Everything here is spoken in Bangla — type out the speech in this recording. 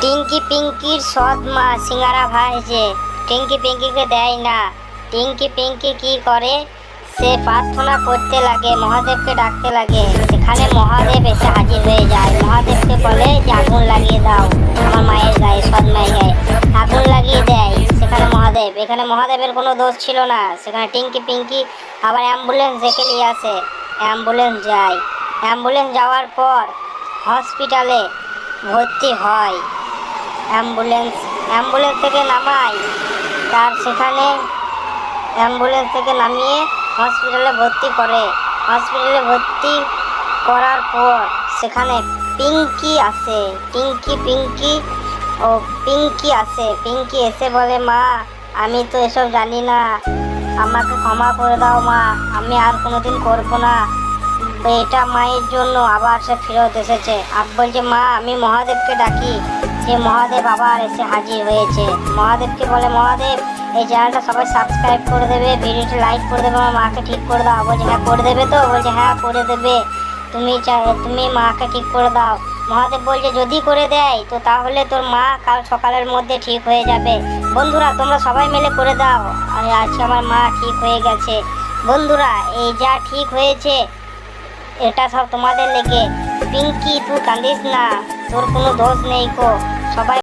টিঙ্কি পিঙ্কির সৎ মা সিঙ্গারা ভাজছে, টিঙ্কি পিঙ্কিকে দেয় না। টিঙ্কি পিঙ্কি কি করে, সে প্রার্থনা করতে লাগে, মহাদেবকে ডাকতে লাগে। সেখানে মহাদেব এসে হাজির হয়ে যায়। মহাদেবকে বলে যে আগুন লাগিয়ে দাও আমার মায়ের গায়ে, সৎ মায়ের গায়ে আগুন লাগিয়ে দেয়। সেখানে মহাদেব, এখানে মহাদেবের কোনো দোষ ছিল না। সেখানে টিঙ্কি পিঙ্কি আবার অ্যাম্বুলেন্স ডেকে নিয়ে আসে। অ্যাম্বুলেন্স যায়, অ্যাম্বুলেন্স যাওয়ার পর হসপিটালে ভর্তি হয়। অ্যাম্বুলেন্স থেকে নামায়, তার সেখানে অ্যাম্বুলেন্স থেকে নামিয়ে হসপিটালে ভর্তি করে। হসপিটালে ভর্তি করার পর সেখানে পিঙ্কি আসে, পিঙ্কি আসে। পিঙ্কি এসে বলে, মা আমি তো এসব জানি না, আমাকে ক্ষমা করে দাও মা, আমি আর কোনোদিন করবো না। এটা মায়ের জন্য আবার সে ফেরত এসেছে। আর বলছে, মা আমি মহাদেবকে ডাকি, যে মহাদেব আবার এসে হাজির হয়েছে। মহাদেবকে বলে, মহাদেব এই চ্যানেলটা সবাই সাবস্ক্রাইব করে দেবে, ভিডিওটি লাইক করে দেবে, আমার মাকে ঠিক করে দাও। বলছে, হ্যাঁ করে দেবে তো? বলছে, হ্যাঁ করে দেবে, তুমি মাকে ঠিক করে দাও। মহাদেব বলছে, যদি করে দেয় তো তাহলে তোর মা কাল সকালের মধ্যে ঠিক হয়ে যাবে। বন্ধুরা তোমরা সবাই মিলে করে দাও। আর আজকে আমার মা ঠিক হয়ে গেছে। বন্ধুরা এই যা ঠিক হয়েছে এটা সব তোমাদের লেগে। পিঙ্কি তুই কাঁদিস না, তোর কোনো দোষ নেই কো। সবাই